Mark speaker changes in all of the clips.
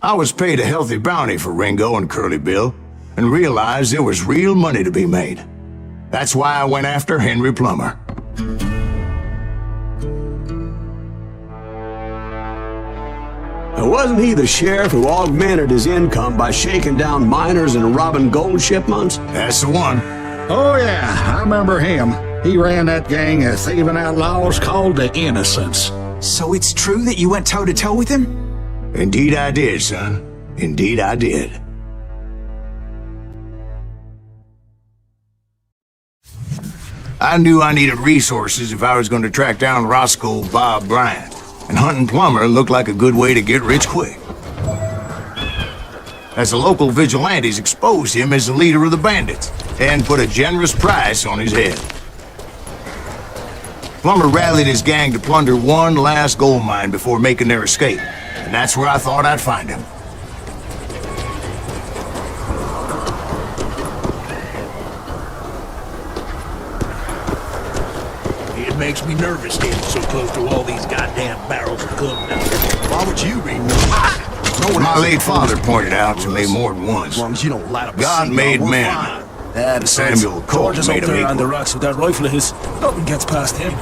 Speaker 1: I was paid a healthy bounty for Ringo and Curly Bill, and realized there was real money to be made. That's why I went after Henry Plummer.
Speaker 2: Wasn't he the sheriff who augmented his income by shaking down miners and robbing gold shipments?
Speaker 1: That's the one.
Speaker 3: Oh yeah, I remember him. He ran that gang of thieving outlaws called the Innocents.
Speaker 4: So it's true that you went toe-to-toe with him?
Speaker 1: Indeed I did, son. Indeed I did. I knew I needed resources if I was going to track down Roscoe Bob Bryant, and hunting Plummer looked like a good way to get rich quick. As the local vigilantes exposed him as the leader of the bandits, and put a generous price on his head. Plummer rallied his gang to plunder one last gold mine before making their escape, and that's where I thought I'd find him.
Speaker 5: It makes me nervous standing so close to all these goddamn barrels of gunpowder. Why would you be nervous?
Speaker 1: My late father pointed out to me more than once.
Speaker 5: As long as you don't light up a
Speaker 1: God
Speaker 5: scene,
Speaker 1: made
Speaker 5: we're
Speaker 1: men.
Speaker 5: fine.
Speaker 1: Samuel Cole
Speaker 5: George is
Speaker 1: made
Speaker 5: up
Speaker 1: him
Speaker 5: there on the
Speaker 1: equal.
Speaker 5: rocks with that rifle of his. Nothing gets past him.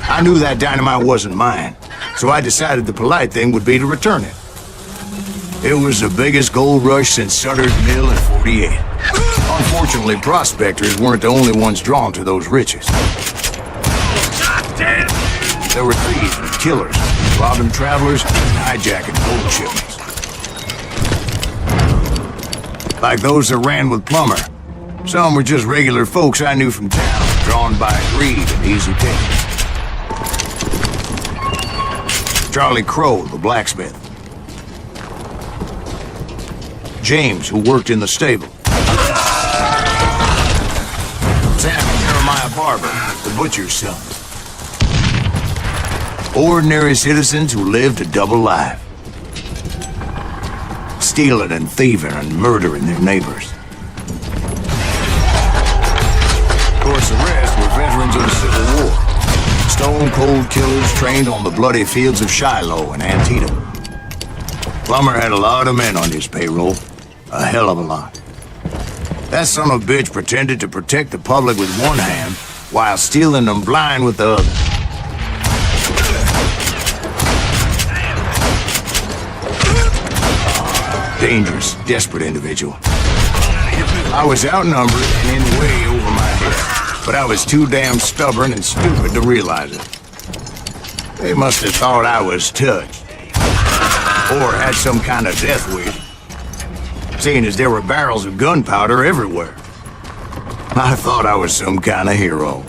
Speaker 1: I knew that dynamite wasn't mine, so I decided the polite thing would be to return it. It was the biggest gold rush since Sutter's Mill in '48. Unfortunately, prospectors weren't the only ones drawn to those riches. There were thieves and killers, robbing travelers and hijacking gold shipments. Like those that ran with Plummer. Some were just regular folks I knew from town, drawn by greed and easy pickings. Charlie Crow, the blacksmith. James, who worked in the stable. Sam and Jeremiah Barber, the butcher's son. Ordinary citizens who lived a double life. Stealing and thieving and murdering their neighbors. Of course, the rest were veterans of the Civil War. Stone-cold killers trained on the bloody fields of Shiloh and Antietam. Plummer had a lot of men on his payroll. A hell of a lot. That son of a bitch pretended to protect the public with one hand while stealing them blind with the other. Dangerous, desperate individual. I was outnumbered and in way over my head, but I was too damn stubborn and stupid to realize it. They must have thought I was touched. Or had some kind of death wish. Seeing as there were barrels of gunpowder everywhere. I thought I was some kind of hero.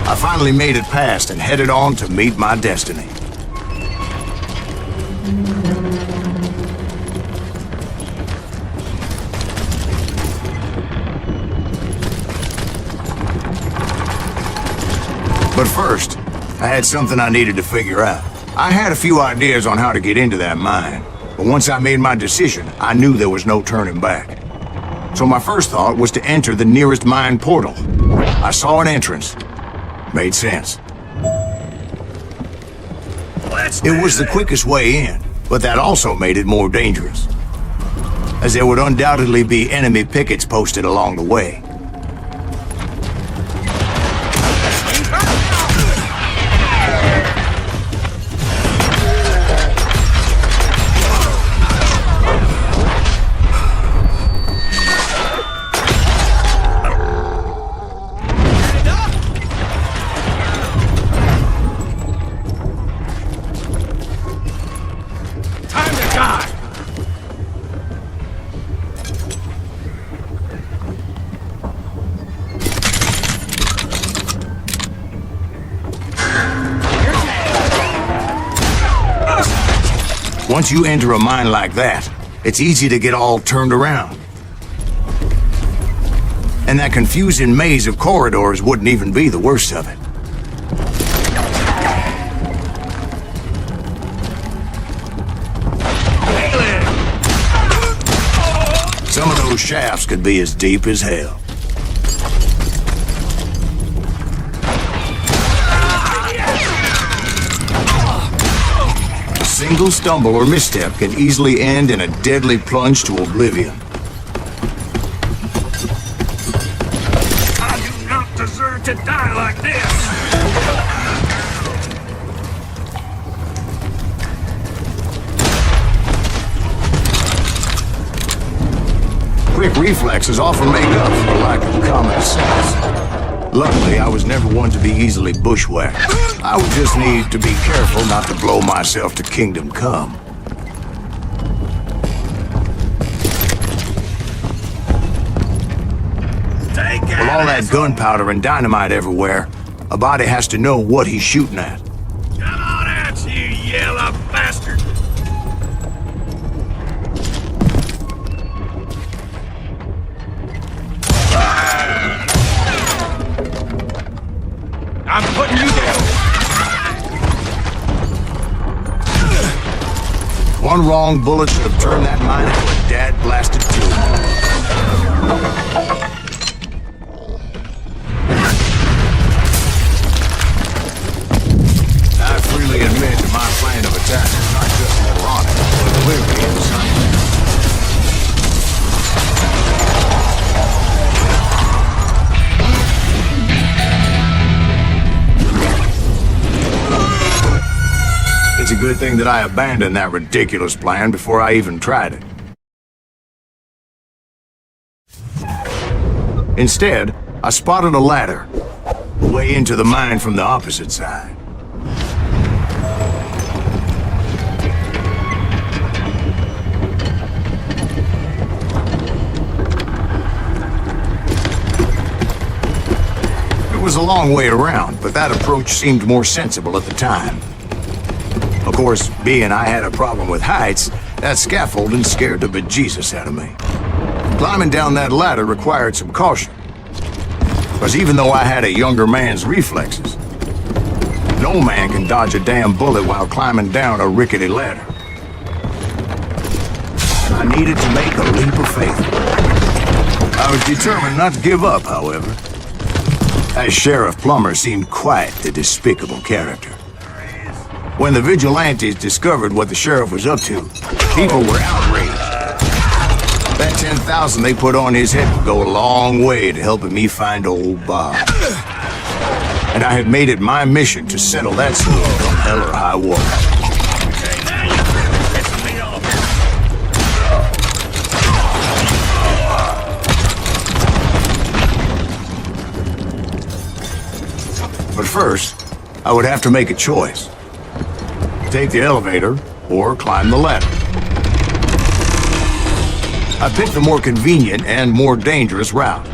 Speaker 1: I finally made it past and headed on to meet my destiny. But first, I had something I needed to figure out. I had a few ideas on how to get into that mine, but once I made my decision, I knew there was no turning back. So my first thought was to enter the nearest mine portal. I saw an entrance. Made sense. It was the quickest way in, but that also made it more dangerous, as there would undoubtedly be enemy pickets posted along the way. Once you enter a mine like that, it's easy to get all turned around. And that confusing maze of corridors wouldn't even be the worst of it. Some of those shafts could be as deep as hell. A single stumble or misstep can easily end in a deadly plunge to oblivion.
Speaker 5: I do not deserve to die like this!
Speaker 1: Quick reflexes often make up for the lack of common sense. Luckily, I was never one to be easily bushwhacked. I would just need to be careful not to blow myself to kingdom come. With all that gunpowder and dynamite everywhere, a body has to know what he's shooting at.
Speaker 5: Come on out, you yellow bastard! I'm putting you down!
Speaker 1: One wrong bullet should have turned that mine into a dad-blasted tube. I freely admit that my plan of attack is not just moronic, but clearly insane. It's a good thing that I abandoned that ridiculous plan before I even tried it. Instead, I spotted a ladder, a way into the mine from the opposite side. It was a long way around, but that approach seemed more sensible at the time. Of course, being I had a problem with heights, that scaffolding scared the bejesus out of me. Climbing down that ladder required some caution, because even though I had a younger man's reflexes, no man can dodge a damn bullet while climbing down a rickety ladder. I needed to make a leap of faith. I was determined not to give up, however. That Sheriff Plummer seemed quite the despicable character. When the vigilantes discovered what the sheriff was up to, people were outraged. That 10,000 they put on his head would go a long way to helping me find old Bob. And I had made it my mission to settle that story from hell or high water. But first, I would have to make a choice. Take the elevator or climb the ladder. I picked the more convenient and more dangerous route.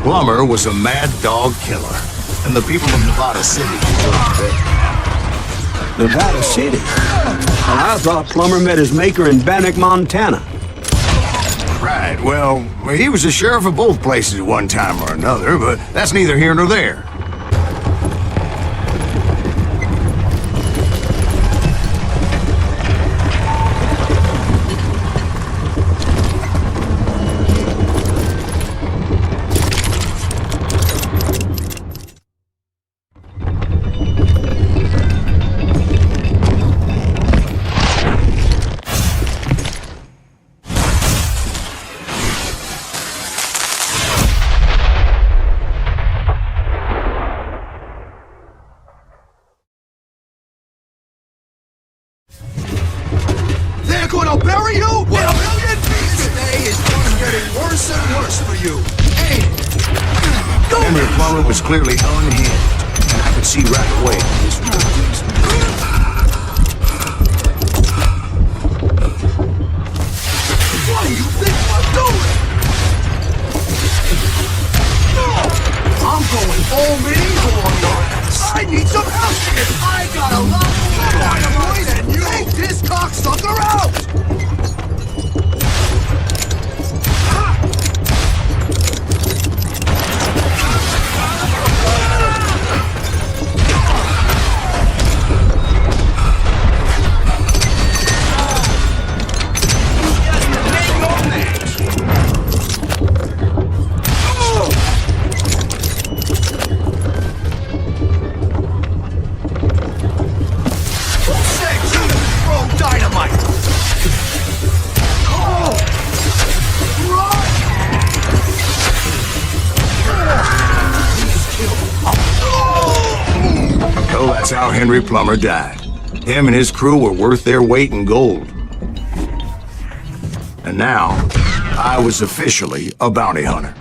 Speaker 1: Plummer was a mad dog killer, and the people of Nevada City deserved it.
Speaker 2: Nevada City. Well, I thought Plummer met his maker in Bannock, Montana.
Speaker 1: Right, well, he was the sheriff of both places at one time or another, but that's neither here nor there.
Speaker 5: They're gonna bury you in a million pieces! This day is just getting worse and worse for you. Hey!
Speaker 1: Henry Plummer was clearly unhinged, and I could see right away this was
Speaker 5: What do you think I'm doing? No! I'm going all medieval on your ass! I need some help here! I got a lot more dynamite than you! Take this cocksucker out!
Speaker 1: That's how Henry Plummer died. Him and his crew were worth their weight in gold. And now, I was officially a bounty hunter.